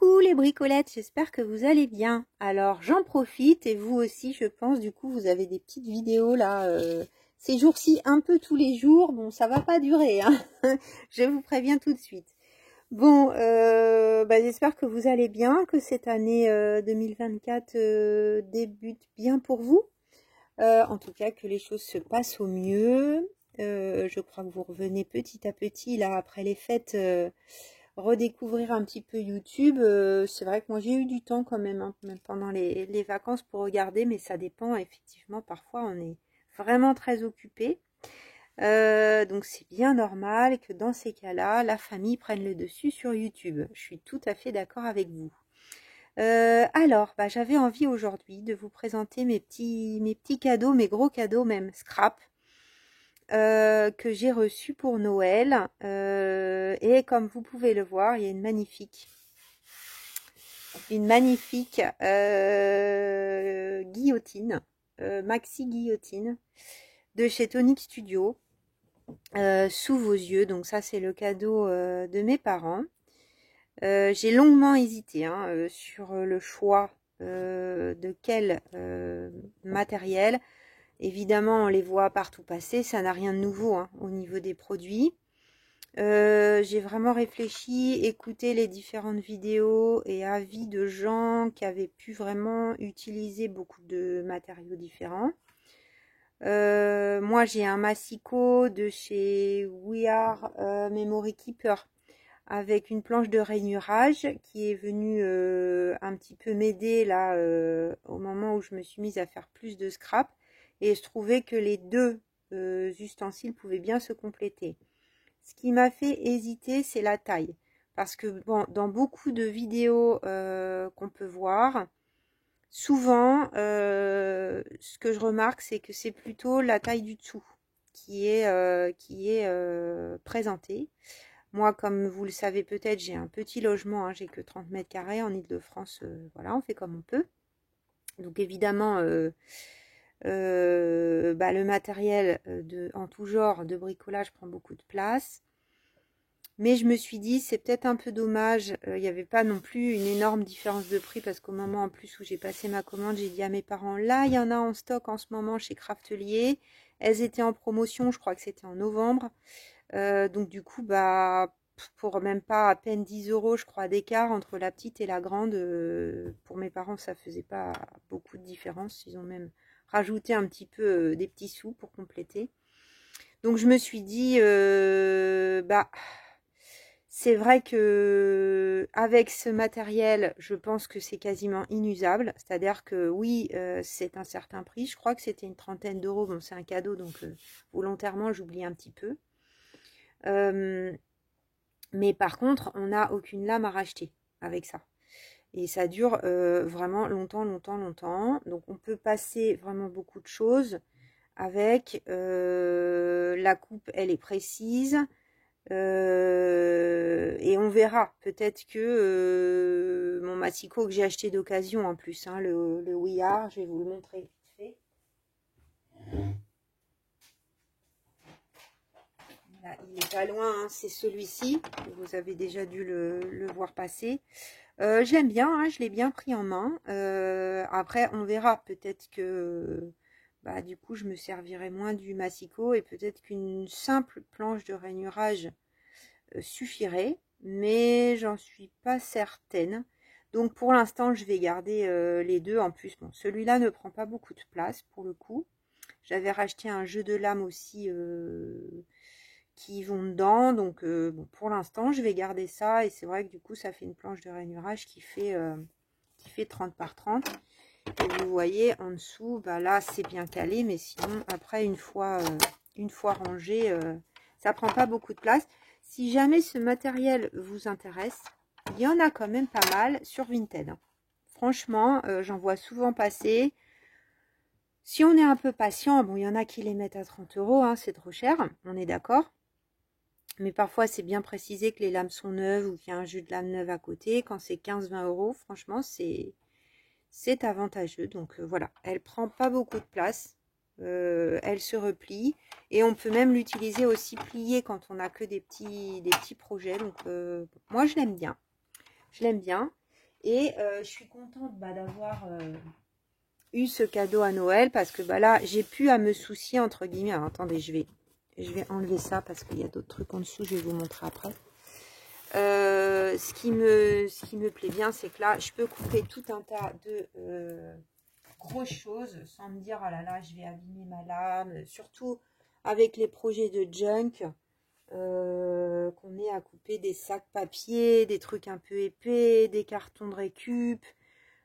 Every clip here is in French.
Coucou les bricolettes, j'espère que vous allez bien. Alors j'en profite et vous aussi je pense, du coup vous avez des petites vidéos là, ces jours-ci un peu tous les jours. Bon, ça va pas durer, hein. Je vous préviens tout de suite. Bon, j'espère que vous allez bien, que cette année 2024 débute bien pour vous. En tout cas que les choses se passent au mieux. Je crois que vous revenez petit à petit là après les fêtes. Redécouvrir un petit peu YouTube. C'est vrai que moi j'ai eu du temps quand même, hein, même pendant les vacances pour regarder, mais ça dépend effectivement, parfois on est vraiment très occupé. Donc c'est bien normal que dans ces cas-là, la famille prenne le dessus sur YouTube. Je suis tout à fait d'accord avec vous. Alors, j'avais envie aujourd'hui de vous présenter mes petits cadeaux, mes gros cadeaux même, scrap. Que j'ai reçu pour Noël, et comme vous pouvez le voir, il y a une magnifique guillotine, maxi guillotine de chez Tonic Studio, sous vos yeux. Donc ça c'est le cadeau de mes parents. J'ai longuement hésité sur le choix de quel matériel. Évidemment, on les voit partout passer, ça n'a rien de nouveau au niveau des produits. J'ai vraiment réfléchi, écouté les différentes vidéos et avis de gens qui avaient pu vraiment utiliser beaucoup de matériaux différents. Moi, j'ai un massicot de chez We Are Memory Keeper avec une planche de rainurage qui est venue un petit peu m'aider là au moment où je me suis mise à faire plus de scrap. Et je trouvais que les deux ustensiles pouvaient bien se compléter. Ce qui m'a fait hésiter, c'est la taille. Parce que bon, dans beaucoup de vidéos qu'on peut voir, souvent, ce que je remarque, c'est que c'est plutôt la taille du dessous qui est présentée. Moi, comme vous le savez peut-être, j'ai un petit logement, j'ai que 30 mètres carrés en Île-de-France. Voilà, on fait comme on peut. Donc évidemment... le matériel en tout genre de bricolage prend beaucoup de place, mais je me suis dit c'est peut-être un peu dommage. Il n'y avait pas non plus une énorme différence de prix, parce qu'au moment en plus où j'ai passé ma commande, j'ai dit à mes parents, là il y en a en stock en ce moment chez Craftelier, elles étaient en promotion, je crois que c'était en novembre, donc du coup pour même pas à peine 10 € je crois d'écart entre la petite et la grande, pour mes parents ça faisait pas beaucoup de différence, ils ont même rajouter un petit peu des petits sous pour compléter. Donc je me suis dit c'est vrai que avec ce matériel, je pense que c'est quasiment inusable. C'est-à-dire que oui, c'est un certain prix. Je crois que c'était une trentaine d'euros. Bon, c'est un cadeau, donc volontairement, j'oublie un petit peu. Mais par contre, on n'a aucune lame à racheter avec ça. Et ça dure vraiment longtemps. Donc on peut passer vraiment beaucoup de choses avec. La coupe, elle est précise. Et on verra. Peut-être que mon massicot que j'ai acheté d'occasion en plus, le We Are, je vais vous le montrer vite fait. Voilà, il n'est pas loin, c'est celui-ci. Vous avez déjà dû le voir passer. Je l'aime bien, je l'ai bien pris en main. Après, on verra. Peut-être que du coup, je me servirai moins du massicot et peut-être qu'une simple planche de rainurage suffirait. Mais j'en suis pas certaine. Donc, pour l'instant, je vais garder les deux. En plus, bon, celui-là ne prend pas beaucoup de place pour le coup. J'avais racheté un jeu de lames aussi qui vont dedans, donc pour l'instant je vais garder ça. Et c'est vrai que du coup ça fait une planche de rainurage qui fait 30 par 30, et vous voyez en dessous, là c'est bien calé, mais sinon après une fois rangé, ça prend pas beaucoup de place. Si jamais ce matériel vous intéresse, il y en a quand même pas mal sur Vinted, franchement, j'en vois souvent passer. Si on est un peu patient, bon, il y en a qui les mettent à 30 €, c'est trop cher, on est d'accord. Mais parfois, c'est bien précisé que les lames sont neuves ou qu'il y a un jeu de lame neuve à côté. Quand c'est 15-20 €, franchement, c'est avantageux. Donc voilà, elle prend pas beaucoup de place. Elle se replie. Et on peut même l'utiliser aussi pliée quand on n'a que des petits projets. Donc moi, je l'aime bien. Je l'aime bien. Et je suis contente d'avoir eu ce cadeau à Noël parce que là, j'ai pu à me soucier, entre guillemets. Alors, attendez, je vais enlever ça parce qu'il y a d'autres trucs en dessous, je vais vous montrer après. Ce qui me plaît bien, c'est que là, je peux couper tout un tas de grosses choses sans me dire, ah là là, je vais abîmer ma lame. Surtout avec les projets de junk, qu'on est à couper des sacs papier, des trucs un peu épais, des cartons de récup.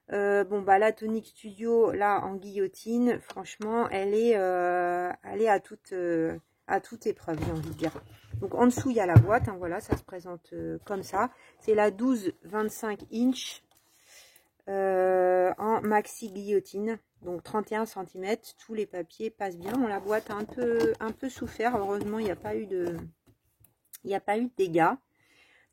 Bon, la Tonic Studio, là, en guillotine, franchement, elle est à toute épreuve, j'ai envie de dire. Donc, en dessous, il y a la boîte, hein, voilà, ça se présente comme ça. C'est la 12-25 inch en maxi guillotine, donc 31 cm. Tous les papiers passent bien. Bon, la boîte a un peu souffert. Heureusement, il n'y a pas eu de dégâts.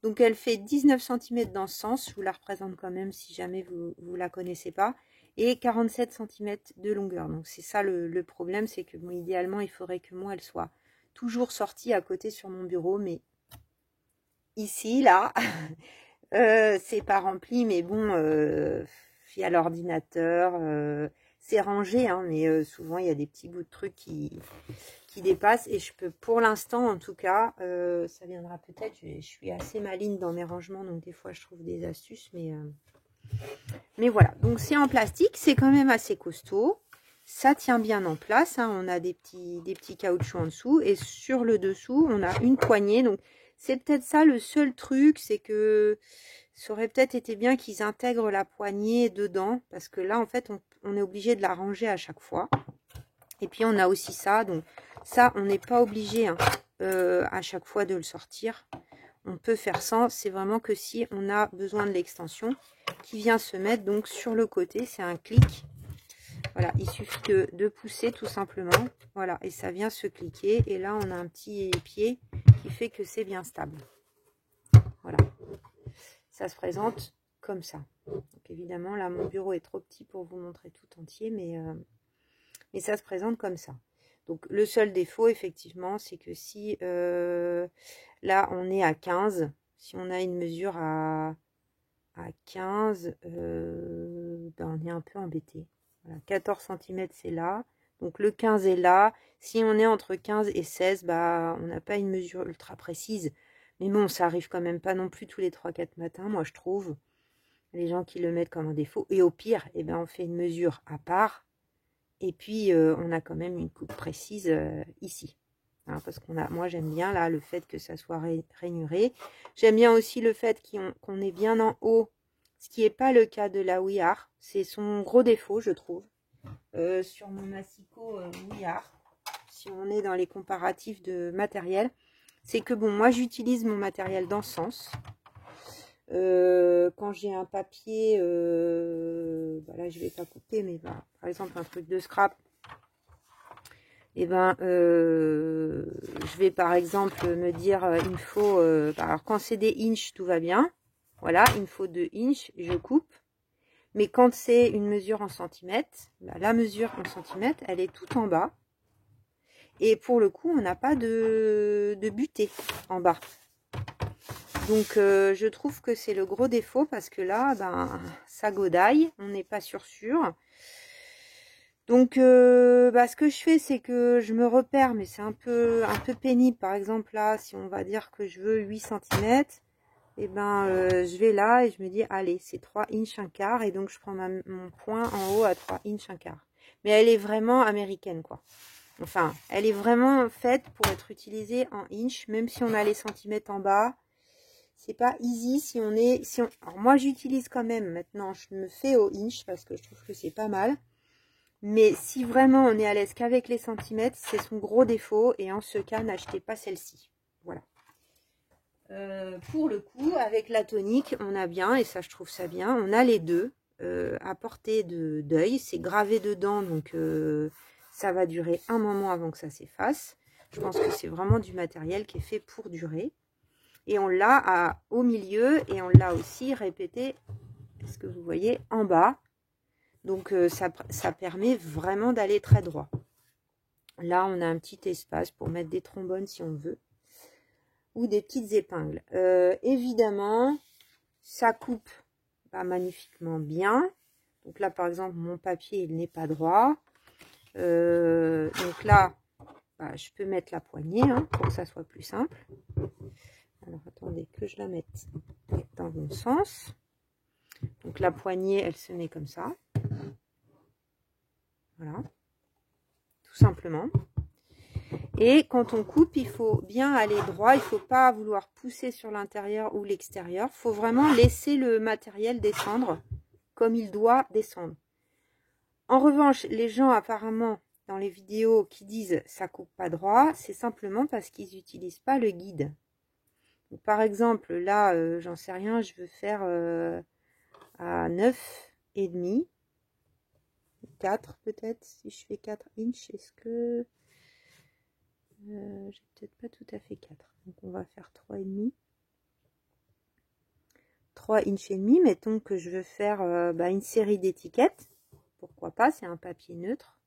Donc, elle fait 19 cm dans ce sens. Je vous la représente quand même si jamais vous la connaissez pas. Et 47 cm de longueur. Donc, c'est ça le problème. C'est que, bon, idéalement, il faudrait que moi, elle soit toujours sortie à côté sur mon bureau. Mais ici, là, c'est pas rempli. Mais bon, il y a l'ordinateur. C'est rangé, hein, mais souvent, il y a des petits bouts de trucs qui dépassent. Et je peux, pour l'instant, en tout cas, ça viendra peut-être. Je suis assez maligne dans mes rangements, donc des fois, je trouve des astuces. Mais voilà. Donc, c'est en plastique. C'est quand même assez costaud. Ça tient bien en place. Hein. On a des petits caoutchoucs en dessous. Et sur le dessous, on a une poignée. Donc, c'est peut-être ça le seul truc. C'est que ça aurait peut-être été bien qu'ils intègrent la poignée dedans. Parce que là, en fait, on est obligé de la ranger à chaque fois. Et puis, on a aussi ça. Donc, ça, on n'est pas obligé hein, à chaque fois de le sortir. On peut faire sans. C'est vraiment que si on a besoin de l'extension qui vient se mettre donc sur le côté. C'est un clic. Voilà, il suffit de pousser tout simplement. Voilà, et ça vient se cliquer. Et là, on a un petit pied qui fait que c'est bien stable. Voilà. Ça se présente comme ça. Donc, évidemment, là, mon bureau est trop petit pour vous montrer tout entier. Mais ça se présente comme ça. Donc, le seul défaut, effectivement, c'est que si là, on est à 15, si on a une mesure à 15, on est un peu embêté. Voilà, 14 cm, c'est là. Donc, le 15 est là. Si on est entre 15 et 16, on n'a pas une mesure ultra précise. Mais bon, ça arrive quand même pas non plus tous les 3-4 matins, moi, je trouve. Les gens qui le mettent comme un défaut. Et au pire, on fait une mesure à part. Et puis, on a quand même une coupe précise ici. Hein, parce moi, j'aime bien là le fait que ça soit rainuré. J'aime bien aussi le fait qu'on est bien en haut. Ce qui n'est pas le cas de la Ouillard. C'est son gros défaut, je trouve. Sur mon Massico Ouillard, si on est dans les comparatifs de matériel, c'est que bon, moi, j'utilise mon matériel dans ce sens. Quand j'ai un papier, là je vais pas couper, mais par exemple un truc de scrap, je vais par exemple me dire il me faut, alors quand c'est des inches tout va bien, voilà, il me faut 2 inches, je coupe, mais quand c'est une mesure en centimètres, la mesure en centimètres elle est tout en bas, et pour le coup on n'a pas de butée en bas. Donc, je trouve que c'est le gros défaut parce que là, ça godaille. On n'est pas sûr. Donc, ce que je fais, c'est que je me repère, mais c'est un peu pénible. Par exemple, là, si on va dire que je veux 8 cm, je vais là et je me dis, allez, c'est 3 inches un quart. Et donc, je prends mon point en haut à 3 inches un quart. Mais elle est vraiment américaine, quoi. Enfin, elle est vraiment faite pour être utilisée en inches, même si on a les centimètres en bas. C'est pas easy alors moi j'utilise quand même maintenant, je me fais au inch parce que je trouve que c'est pas mal. Mais si vraiment on est à l'aise qu'avec les centimètres, c'est son gros défaut. Et en ce cas, n'achetez pas celle-ci. Voilà. Pour le coup, avec la tonique, on a bien, et ça je trouve ça bien, on a les deux à portée d'œil. C'est gravé dedans, donc ça va durer un moment avant que ça s'efface. Je pense que c'est vraiment du matériel qui est fait pour durer. Et on l'a au milieu et on l'a aussi répété, est-ce que vous voyez, en bas. Donc, ça permet vraiment d'aller très droit. Là, on a un petit espace pour mettre des trombones si on veut. Ou des petites épingles. Évidemment, ça coupe pas magnifiquement bien. Donc là, par exemple, mon papier, il n'est pas droit. Donc là, bah, je peux mettre la poignée hein, pour que ça soit plus simple. Alors, attendez que je la mette dans le bon sens. Donc la poignée, elle se met comme ça. Voilà. Tout simplement. Et quand on coupe, il faut bien aller droit. Il ne faut pas vouloir pousser sur l'intérieur ou l'extérieur. Il faut vraiment laisser le matériel descendre comme il doit descendre. En revanche, les gens apparemment dans les vidéos qui disent ça coupe pas droit, c'est simplement parce qu'ils n'utilisent pas le guide. Donc, par exemple, là, j'en sais rien, je veux faire à 9,5, 4 peut-être, si je fais 4 inches, est-ce que... j'ai peut-être pas tout à fait 4, donc on va faire 3,5. 3 inches et demi, mettons que je veux faire une série d'étiquettes, pourquoi pas, c'est un papier neutre.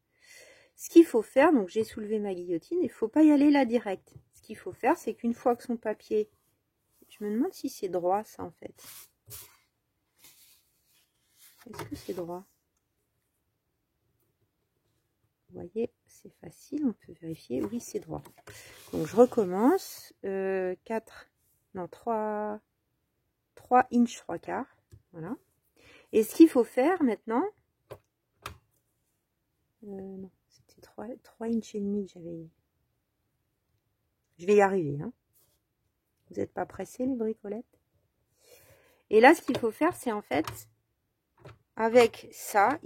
Ce qu'il faut faire, donc j'ai soulevé ma guillotine, il ne faut pas y aller là direct. Ce qu'il faut faire, c'est qu'une fois que son papier, je me demande si c'est droit ça en fait. Est-ce que c'est droit? Vous voyez, c'est facile, on peut vérifier. Oui, c'est droit. Donc je recommence. 3 inches 3 quarts. Voilà. Et ce qu'il faut faire maintenant, non, c'était 3 inches et demi que j'avais. Je vais y arriver. Hein. Vous n'êtes pas pressés les bricolettes? Et là, ce qu'il faut faire, c'est en fait, avec ça,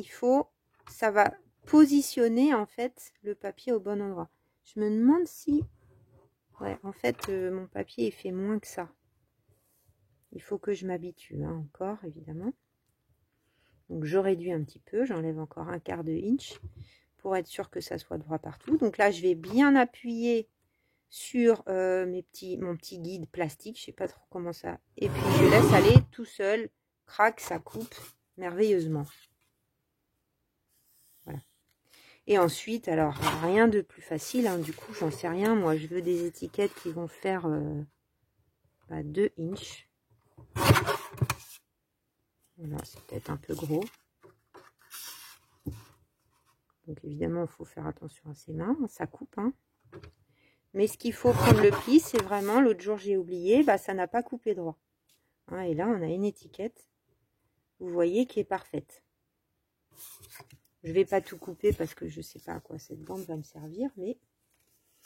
ça va positionner en fait le papier au bon endroit. Je me demande si, ouais, en fait, mon papier il fait moins que ça. Il faut que je m'habitue, hein, encore évidemment. Donc je réduis un petit peu, j'enlève encore un quart de inch pour être sûr que ça soit droit partout. Donc là, je vais bien appuyer sur mon petit guide plastique, je sais pas trop comment ça, et puis je laisse aller tout seul, crac, ça coupe merveilleusement. Voilà. Et ensuite, alors rien de plus facile, hein, du coup j'en sais rien, moi je veux des étiquettes qui vont faire 2 inches. Voilà, c'est peut-être un peu gros. Donc évidemment, il faut faire attention à ses mains, ça coupe, hein. Mais ce qu'il faut prendre le pli, c'est vraiment, l'autre jour j'ai oublié, ça n'a pas coupé droit. Hein, et là, on a une étiquette, vous voyez, qui est parfaite. Je ne vais pas tout couper parce que je ne sais pas à quoi cette bande va me servir, mais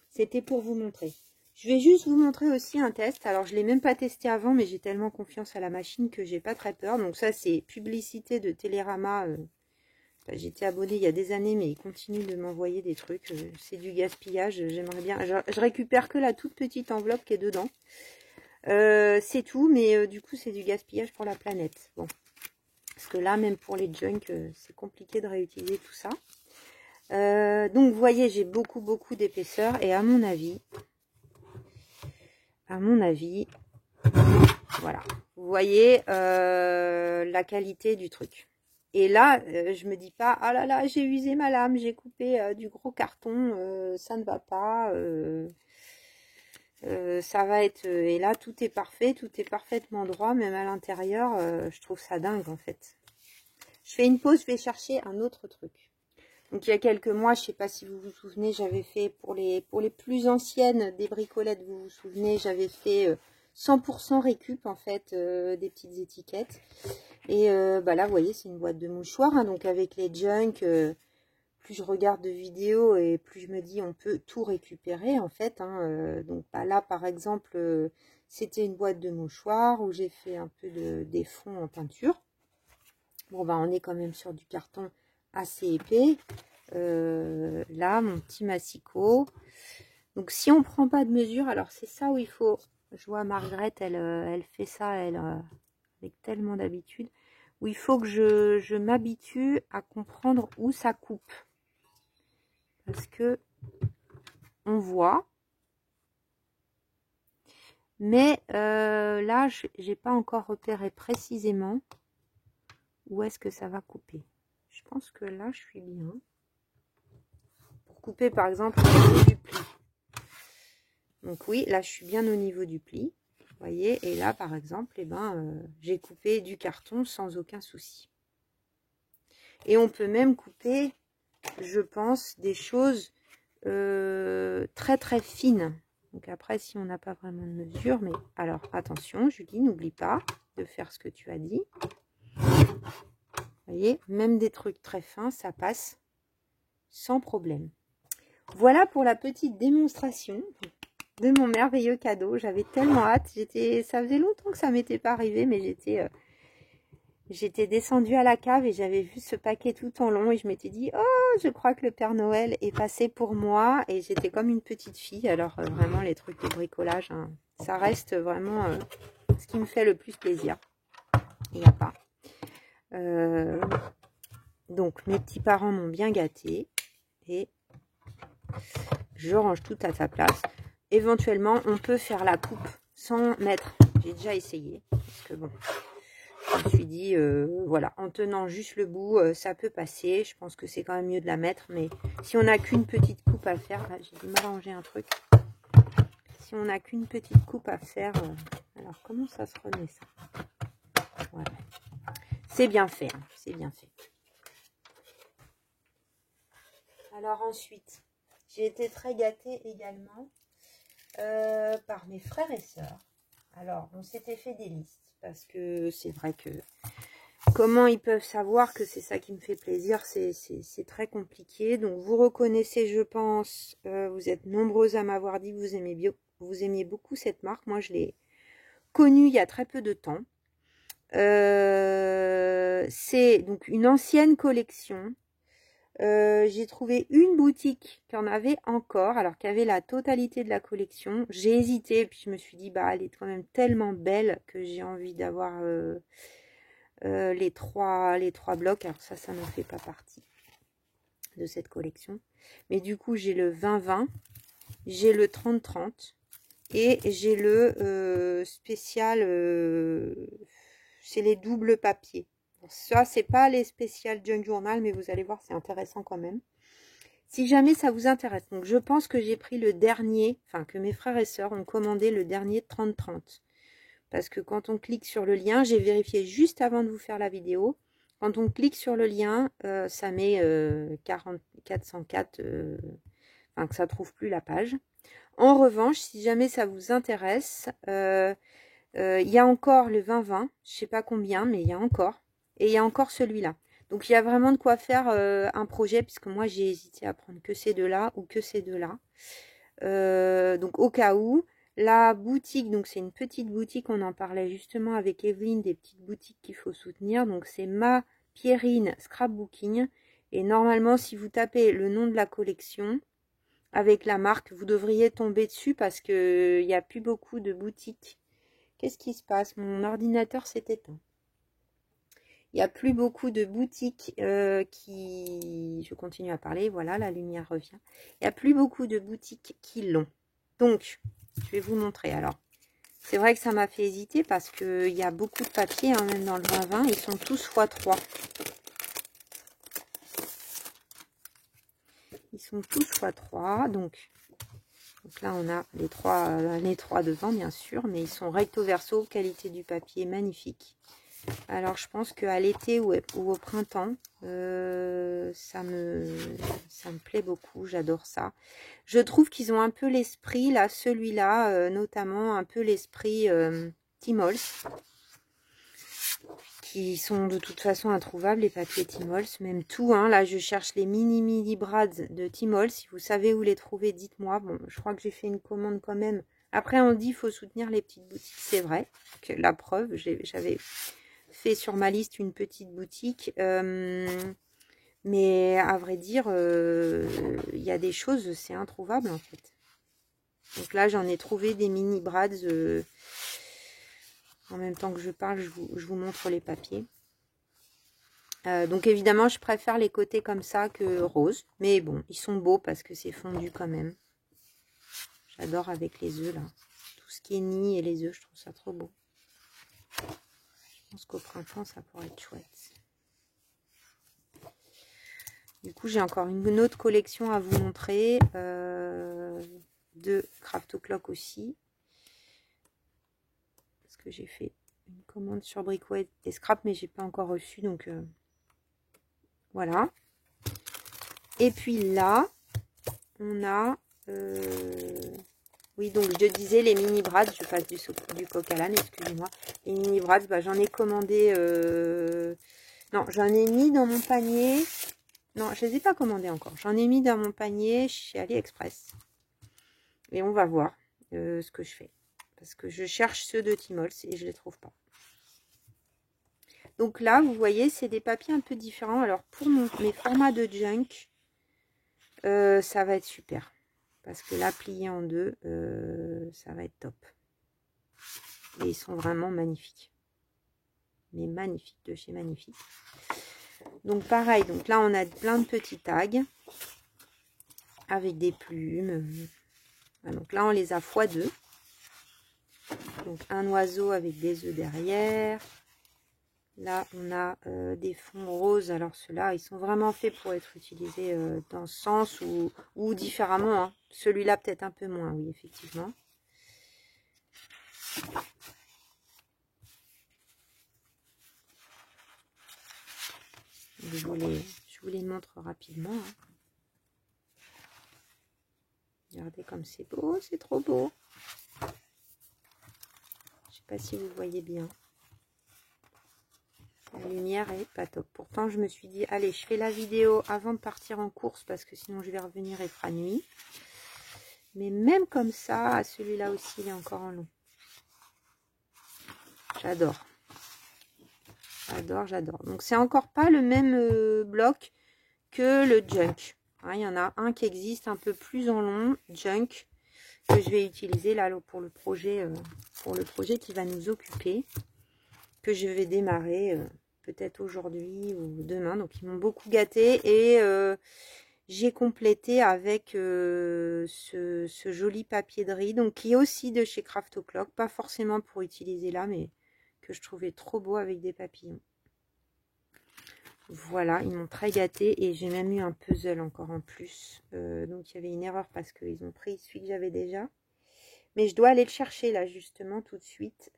c'était pour vous montrer. Je vais juste vous montrer aussi un test. Alors, je ne l'ai même pas testé avant, mais j'ai tellement confiance à la machine que j'ai pas très peur. Donc ça, c'est publicité de Télérama. J'étais abonnée il y a des années, mais ils continuent de m'envoyer des trucs. C'est du gaspillage, j'aimerais bien. Je récupère que la toute petite enveloppe qui est dedans. C'est tout, mais du coup, c'est du gaspillage pour la planète. Bon, parce que là, même pour les junk, c'est compliqué de réutiliser tout ça. Donc, vous voyez, j'ai beaucoup d'épaisseur. Et à mon avis, voilà. Vous voyez la qualité du truc. Et là, je me dis pas, ah là là, j'ai usé ma lame, j'ai coupé du gros carton, ça ne va pas, ça va être... et là, tout est parfait, tout est parfaitement droit, même à l'intérieur, je trouve ça dingue en fait. Je fais une pause, je vais chercher un autre truc. Donc il y a quelques mois, je sais pas si vous vous souvenez, j'avais fait, pour les plus anciennes des bricolettes, vous vous souvenez, j'avais fait 100% récup en fait, des petites étiquettes. Et là, vous voyez, c'est une boîte de mouchoirs. Hein, donc, avec les junk, plus je regarde de vidéos et plus je me dis, on peut tout récupérer, en fait. Hein, donc, là, par exemple, c'était une boîte de mouchoirs où j'ai fait un peu des fonds en peinture. Bon, on est quand même sur du carton assez épais. Là, mon petit massicot. Donc, si on prend pas de mesure, alors c'est ça où il faut... Je vois Margaret, elle fait ça, elle... avec tellement d'habitude, où il faut que je m'habitue à comprendre où ça coupe. Parce que on voit. Mais là, j'ai pas encore repéré précisément où est-ce que ça va couper. Je pense que là, je suis bien. Pour couper, par exemple, au niveau du pli. Donc oui, là, je suis bien au niveau du pli. Vous voyez, et là, par exemple, eh ben, j'ai coupé du carton sans aucun souci. Et on peut même couper, je pense, des choses très très fines. Donc après, si on n'a pas vraiment de mesure, mais alors attention, Julie, n'oublie pas de faire ce que tu as dit. Vous voyez, même des trucs très fins, ça passe sans problème. Voilà pour la petite démonstration de mon merveilleux cadeau. J'avais tellement hâte. Ça faisait longtemps que ça m'était pas arrivé, mais j'étais descendue à la cave et j'avais vu ce paquet tout en long et je m'étais dit, oh, je crois que le Père Noël est passé pour moi. Et j'étais comme une petite fille. Alors vraiment, les trucs de bricolage, hein, ça reste vraiment ce qui me fait le plus plaisir. Il n'y a pas. Donc, mes petits parents m'ont bien gâté et je range tout à sa place. Éventuellement, on peut faire la coupe sans mettre. J'ai déjà essayé parce que bon, je me suis dit, voilà, en tenant juste le bout, ça peut passer. Je pense que c'est quand même mieux de la mettre, mais si on n'a qu'une petite coupe à faire, là, j'ai du mal à ranger un truc. Si on n'a qu'une petite coupe à faire, alors comment ça se remet ça? Voilà. C'est bien fait, hein, c'est bien fait. Alors ensuite, j'ai été très gâtée également par mes frères et sœurs. Alors, on s'était fait des listes parce que c'est vrai que comment ils peuvent savoir que c'est ça qui me fait plaisir, c'est très compliqué. Donc, vous reconnaissez, je pense, vous êtes nombreux à m'avoir dit que vous aimiez beaucoup cette marque. Moi, je l'ai connue il y a très peu de temps. C'est donc une ancienne collection. J'ai trouvé une boutique qui en avait encore, alors qu'il y avait la totalité de la collection. J'ai hésité, puis je me suis dit, bah, elle est quand même tellement belle que j'ai envie d'avoir les trois blocs. Alors ça ne fait pas partie de cette collection. Mais du coup, j'ai le 20-20, j'ai le 30-30 et j'ai le spécial, c'est les doubles papiers. Ça, c'est pas les spéciales Junk Journal, mais vous allez voir, c'est intéressant quand même. Si jamais ça vous intéresse, donc je pense que j'ai pris le dernier, enfin que mes frères et sœurs ont commandé le dernier 30-30. Parce que quand on clique sur le lien, j'ai vérifié juste avant de vous faire la vidéo, quand on clique sur le lien, ça met 404, enfin que ça ne trouve plus la page. En revanche, si jamais ça vous intéresse, il y a encore le 20-20, je ne sais pas combien, mais il y a encore. Et il y a encore celui-là. Donc, il y a vraiment de quoi faire un projet, puisque moi, j'ai hésité à prendre que ces deux-là ou que ces deux-là. Donc, au cas où, la boutique, donc c'est une petite boutique, on en parlait justement avec Evelyne, des petites boutiques qu'il faut soutenir. Donc, c'est Ma Pierrine Scrapbooking. Et normalement, si vous tapez le nom de la collection avec la marque, vous devriez tomber dessus parce qu'il n'y a plus beaucoup de boutiques. Qu'est-ce qui se passe? Mon ordinateur s'est éteint. Il n'y a plus beaucoup de boutiques qui... Je continue à parler, voilà, la lumière revient. Il n'y a plus beaucoup de boutiques qui l'ont. Donc, je vais vous montrer. Alors, c'est vrai que ça m'a fait hésiter parce qu'il y a beaucoup de papiers, hein, même dans le 20-20. Ils sont tous x3. Ils sont tous x3. Donc là, on a les trois devant, bien sûr. Mais ils sont recto verso, qualité du papier magnifique. Alors, je pense qu'à l'été ou au printemps, ça me plaît beaucoup. J'adore ça. Je trouve qu'ils ont un peu l'esprit, là, celui-là, notamment un peu l'esprit Timols, qui sont de toute façon introuvables, les papiers Timols, même tout. Hein. Là, je cherche les mini brads de Timols. Si vous savez où les trouver, dites-moi. Bon, je crois que j'ai fait une commande quand même. Après, on dit qu'il faut soutenir les petites boutiques. C'est vrai, que la preuve, j'avais fait sur ma liste une petite boutique, mais à vrai dire il y a des choses, c'est introuvable en fait. Donc là j'en ai trouvé des mini brads, en même temps que je parle je vous montre les papiers. Donc évidemment je préfère les côtés comme ça que rose, mais bon ils sont beaux parce que c'est fondu quand même. J'adore avec les œufs là, tout ce qui est nid et les œufs, je trouve ça trop beau. Je pense qu'au printemps, ça pourrait être chouette. Du coup, j'ai encore une autre collection à vous montrer. De Craft O'Clock aussi. que j'ai fait une commande sur Brico et Scrap, mais j'ai pas encore reçu, donc voilà. Et puis là, on a... oui, donc je disais les mini brads, je passe du coq à l'âne, excusez-moi. Les mini brads, bah, j'en ai commandé... non, j'en ai mis dans mon panier. Non, je les ai pas commandés encore. J'en ai mis dans mon panier chez AliExpress. Et on va voir ce que je fais. Parce que je cherche ceux de Timols et je les trouve pas. Donc là, vous voyez, c'est des papiers un peu différents. Alors pour mes formats de junk, ça va être super. Parce que là, plié en deux, ça va être top. Et ils sont vraiment magnifiques. Mais magnifiques, de chez Magnifique. Donc pareil, donc là, on a plein de petits tags. Avec des plumes. Voilà, donc là, on les a x2. Donc un oiseau avec des œufs derrière. Là, on a des fonds roses. Alors ceux-là, ils sont vraiment faits pour être utilisés dans ce sens ou différemment. Hein. Celui-là, peut-être un peu moins, oui, effectivement. Je vous les montre rapidement. Hein. Regardez comme c'est beau, c'est trop beau. Je sais pas si vous voyez bien. La lumière est pas top. Pourtant, je me suis dit, allez, je fais la vidéo avant de partir en course parce que sinon je vais revenir et il fera nuit. Mais même comme ça, celui-là aussi, il est encore en long. J'adore. J'adore, j'adore. Donc, c'est encore pas le même bloc que le junk. Hein, il y en a un qui existe un peu plus en long, junk, que je vais utiliser là pour le projet qui va nous occuper, que je vais démarrer peut-être aujourd'hui ou demain. Donc, ils m'ont beaucoup gâté et j'ai complété avec ce joli papier de riz, donc qui est aussi de chez Craft O'Clock, pas forcément pour utiliser là, mais que je trouvais trop beau avec des papillons. Voilà, ils m'ont très gâté et j'ai même eu un puzzle encore en plus. Donc il y avait une erreur parce qu'ils ont pris celui que j'avais déjà. Mais je dois aller le chercher là justement tout de suite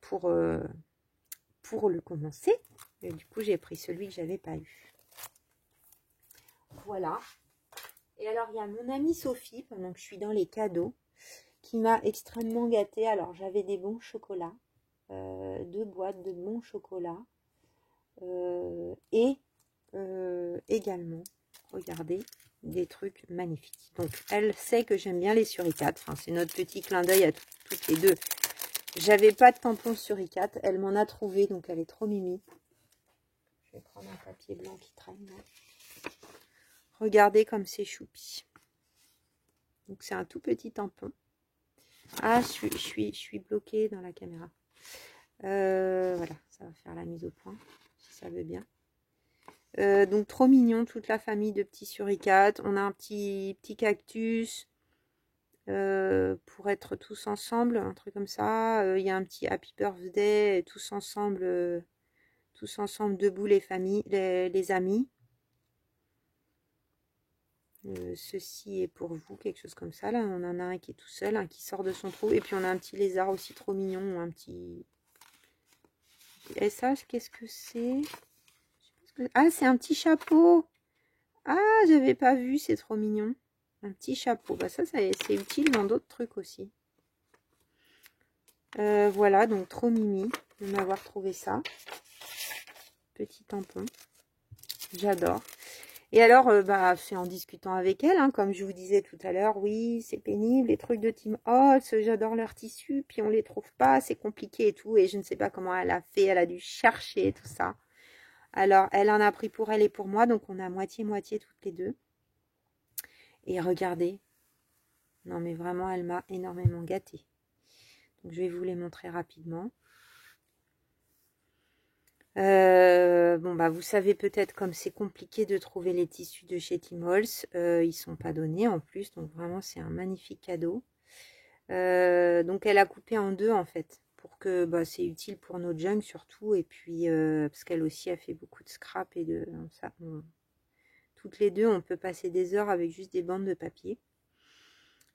pour le commencer. Et du coup j'ai pris celui que j'avais pas eu. Voilà. Et alors il y a mon amie Sophie, pendant que je suis dans les cadeaux, qui m'a extrêmement gâtée. Alors j'avais des bons chocolats, 2 boîtes de bons chocolats. Et également, regardez, des trucs magnifiques. Donc, elle sait que j'aime bien les suricates. Enfin, c'est notre petit clin d'œil à toutes les deux. J'avais pas de tampon suricate. Elle m'en a trouvé, donc elle est trop mimi. Je vais prendre un papier blanc qui traîne. Là. Regardez comme c'est choupi. Donc, c'est un tout petit tampon. Ah, je suis bloquée dans la caméra. Voilà, ça va faire la mise au point, si ça veut bien. Donc trop mignon, toute la famille de petits suricates. On a un petit cactus pour être tous ensemble, un truc comme ça. Il y a un petit happy birthday, tous ensemble debout les familles, les amis. Ceci est pour vous, quelque chose comme ça. Là, on en a un qui est tout seul, un qui sort de son trou. Et puis on a un petit lézard aussi trop mignon, un petit... Et ça, qu'est-ce que c'est? Ah, c'est un petit chapeau. Ah, j'avais pas vu, c'est trop mignon. Un petit chapeau. Bah ça c'est utile dans d'autres trucs aussi. Voilà, donc trop mimi de m'avoir trouvé ça. Petit tampon. J'adore. Et alors, bah, c'est en discutant avec elle, hein, comme je vous disais tout à l'heure, oui, c'est pénible, les trucs de Tim Holtz, j'adore leur tissu, puis on les trouve pas, c'est compliqué et tout, et je ne sais pas comment elle a fait, elle a dû chercher tout ça. Alors, elle en a pris pour elle et pour moi, donc on a moitié-moitié toutes les deux. Et regardez, non mais vraiment, elle m'a énormément gâtée. Donc, je vais vous les montrer rapidement. Bon, bah, vous savez peut-être comme c'est compliqué de trouver les tissus de chez Timols. Ils sont pas donnés en plus, donc vraiment, c'est un magnifique cadeau. Donc, elle a coupé en deux en fait, pour que bah, c'est utile pour nos junk surtout. Et puis, parce qu'elle aussi a fait beaucoup de scrap et de ça. Toutes les deux, on peut passer des heures avec juste des bandes de papier.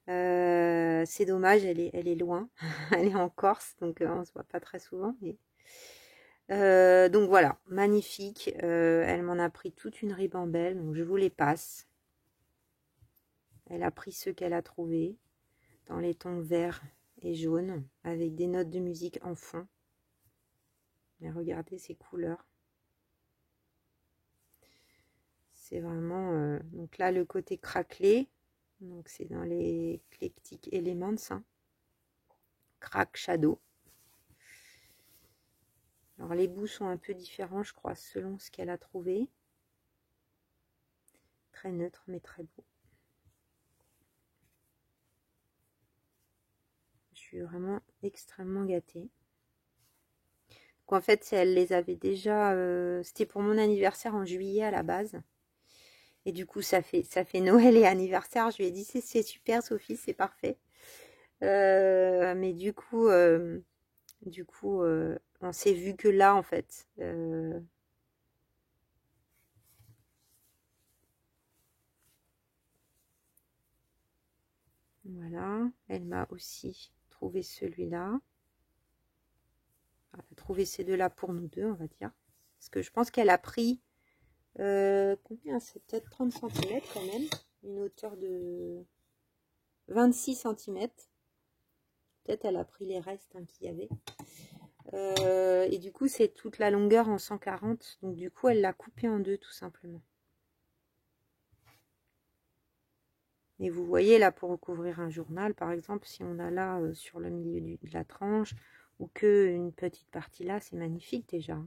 C'est dommage, elle est loin. Elle est en Corse, donc on se voit pas très souvent. Mais... donc voilà, magnifique. Elle m'en a pris toute une ribambelle, donc je vous les passe. Elle a pris ceux qu'elle a trouvés dans les tons verts et jaunes, avec des notes de musique en fond. Mais regardez ces couleurs. C'est vraiment... donc là, le côté craquelé. Donc c'est dans les Eclectic Elements. Hein. Crack Shadow. Alors les bouts sont un peu différents, je crois, selon ce qu'elle a trouvé. Très neutre, mais très beau. Je suis vraiment extrêmement gâtée. Donc en fait, elle les avait déjà... c'était pour mon anniversaire en juillet à la base. Et du coup, ça fait Noël et anniversaire. Je lui ai dit, c'est super, Sophie, c'est parfait. Mais du coup, on s'est vu que là, en fait. Voilà. Elle m'a aussi trouvé celui-là. Elle a trouvé ces deux-là pour nous deux, on va dire. Parce que je pense qu'elle a pris... combien? C'est peut-être 30 cm quand même. Une hauteur de 26 cm. Peut-être elle a pris les restes hein, qu'il y avait. Et du coup, c'est toute la longueur en 140. Donc du coup, elle l'a coupé en deux tout simplement. Et vous voyez là, pour recouvrir un journal, par exemple, si on a là sur le milieu de la tranche, ou que une petite partie là, c'est magnifique déjà.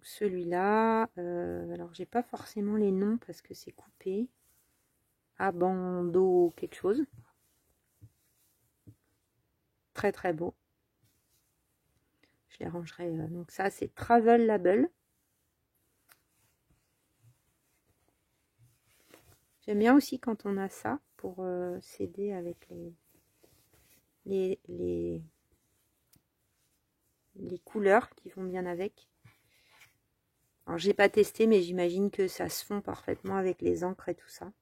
Celui-là, alors j'ai pas forcément les noms parce que c'est coupé. Abando quelque chose. Très très beau. Je les rangerai. Donc ça c'est Travel Label. J'aime bien aussi quand on a ça pour s'aider avec les couleurs qui vont bien avec. Alors j'ai pas testé mais j'imagine que ça se fond parfaitement avec les encres et tout ça.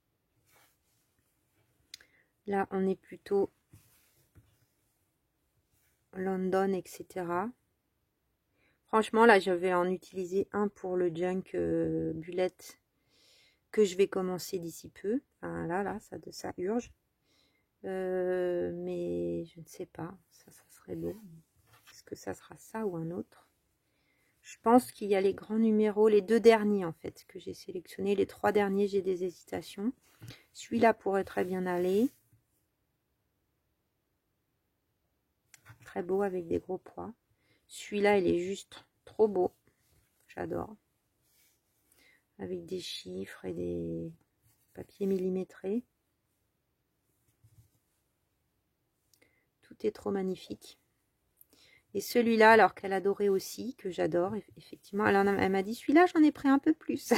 Là on est plutôt London, etc. Franchement, là, je vais en utiliser un pour le junk bullet que je vais commencer d'ici peu. Enfin, là, ça urge. Mais je ne sais pas. Ça serait beau. Est-ce que ça sera ça ou un autre? Je pense qu'il y a les grands numéros, les deux derniers, en fait, que j'ai sélectionnés. Les trois derniers, j'ai des hésitations. Celui-là pourrait très bien aller. Très beau avec des gros pois. Celui-là, il est juste trop beau. J'adore. Avec des chiffres et des papiers millimétrés. Tout est trop magnifique. Et celui-là, alors qu'elle adorait aussi, que j'adore, effectivement, elle m'a dit, celui-là, j'en ai pris un peu plus.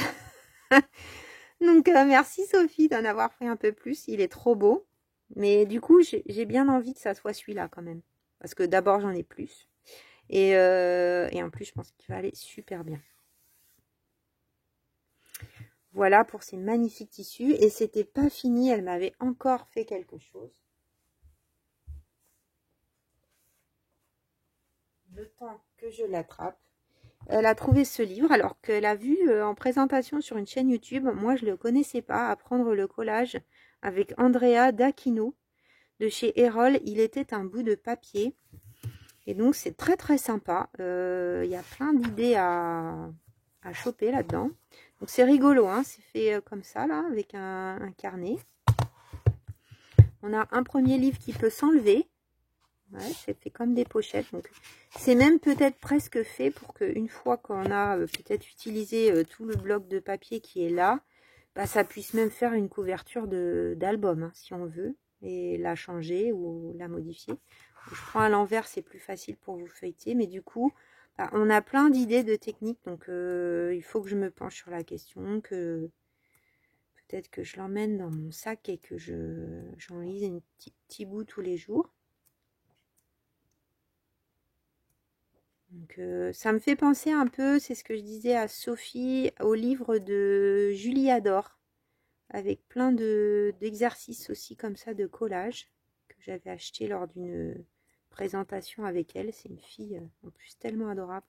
Donc, merci Sophie d'en avoir pris un peu plus. Il est trop beau. Mais du coup, j'ai bien envie que ça soit celui-là quand même. Parce que d'abord, j'en ai plus. Et en plus, je pense qu'il va aller super bien. Voilà pour ces magnifiques tissus. Et c'était pas fini, elle m'avait encore fait quelque chose. Le temps que je l'attrape. Elle a trouvé ce livre alors qu'elle a vu en présentation sur une chaîne YouTube. Moi, je ne le connaissais pas. Apprendre le collage avec Andrea D'Aquino de chez Erol. Il était un bout de papier. Et donc, c'est très très sympa. Il y a plein d'idées à choper là-dedans. Donc, c'est rigolo. Hein, c'est fait comme ça, là, avec un carnet. On a un premier livre qui peut s'enlever. Ouais, c'est fait comme des pochettes. Donc, c'est même peut-être presque fait pour qu'une fois qu'on a peut-être utilisé tout le bloc de papier qui est là, bah, ça puisse même faire une couverture d'album, hein, si on veut, et la changer ou la modifier. Je prends à l'envers, c'est plus facile pour vous feuilleter, mais du coup, bah, on a plein d'idées de techniques, donc il faut que je me penche sur la question, que peut-être que je l'emmène dans mon sac et que j'en lise un petit bout tous les jours. Donc, ça me fait penser un peu, c'est ce que je disais à Sophie, au livre de Julie Adore. avec plein d'exercices aussi comme ça de collage que j'avais acheté lors d'une présentation avec elle. C'est une fille en plus tellement adorable.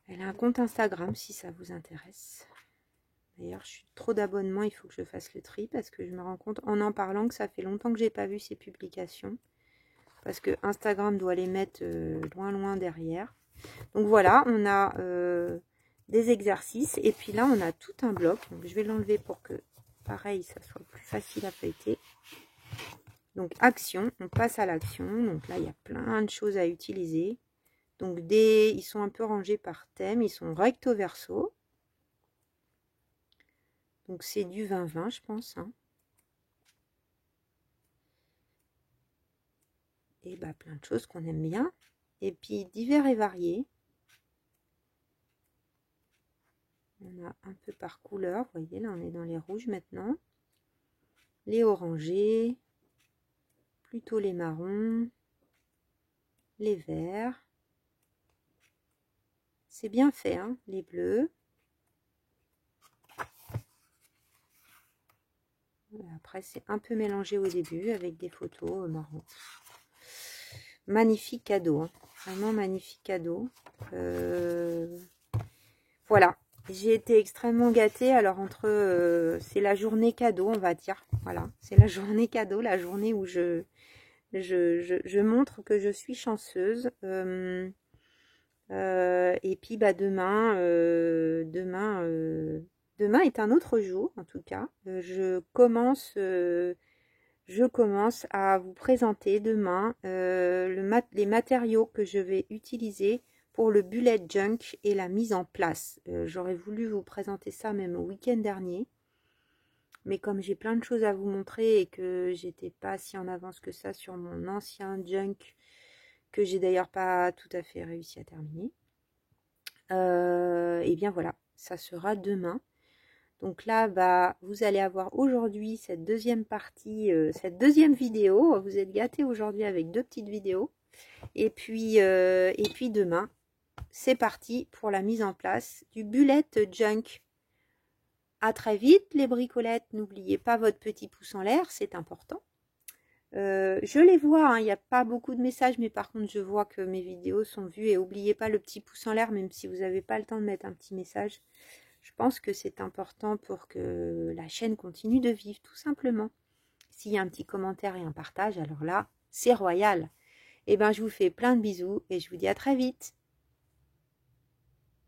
Elle a un compte Instagram si ça vous intéresse. D'ailleurs, je suis trop d'abonnements, il faut que je fasse le tri parce que je me rends compte en parlant que ça fait longtemps que j'ai pas vu ses publications. Parce que Instagram doit les mettre loin derrière. Donc voilà, on a des exercices et puis là on a tout un bloc. Donc je vais l'enlever pour que pareil ça soit plus facile à feuilleter. Donc action, on passe à l'action. Donc là il y a plein de choses à utiliser. Donc ils sont un peu rangés par thème, ils sont recto verso. Donc c'est du 20-20 je pense. Hein. Et bah plein de choses qu'on aime bien. Et puis divers et variés. On a un peu par couleur, vous voyez là on est dans les rouges maintenant. Les orangés, plutôt les marrons, les verts. C'est bien fait, hein, les bleus. Après, c'est un peu mélangé au début avec des photos marron. Magnifique cadeau, hein, vraiment magnifique cadeau. Voilà, j'ai été extrêmement gâtée. Alors, c'est la journée cadeau, on va dire. Voilà, c'est la journée cadeau, la journée où je montre que je suis chanceuse. Et puis bah demain est un autre jour en tout cas. Je commence à vous présenter demain les matériaux que je vais utiliser pour le bullet junk et la mise en place. J'aurais voulu vous présenter ça même au week-end dernier. Mais comme j'ai plein de choses à vous montrer et que j'étais pas si en avance que ça sur mon ancien junk, que j'ai d'ailleurs pas tout à fait réussi à terminer, et bien voilà, ça sera demain. Donc là, bah, vous allez avoir aujourd'hui cette deuxième partie, cette deuxième vidéo. Vous êtes gâtés aujourd'hui avec 2 petites vidéos. Et puis demain, c'est parti pour la mise en place du bullet junk. À très vite les bricolettes. N'oubliez pas votre petit pouce en l'air, c'est important. Je les vois, hein, il n'y a pas beaucoup de messages, mais par contre je vois que mes vidéos sont vues. Et n'oubliez pas le petit pouce en l'air, même si vous n'avez pas le temps de mettre un petit message. Je pense que c'est important pour que la chaîne continue de vivre, tout simplement. S'il y a un petit commentaire et un partage, alors là, c'est royal. Et ben je vous fais plein de bisous et je vous dis à très vite.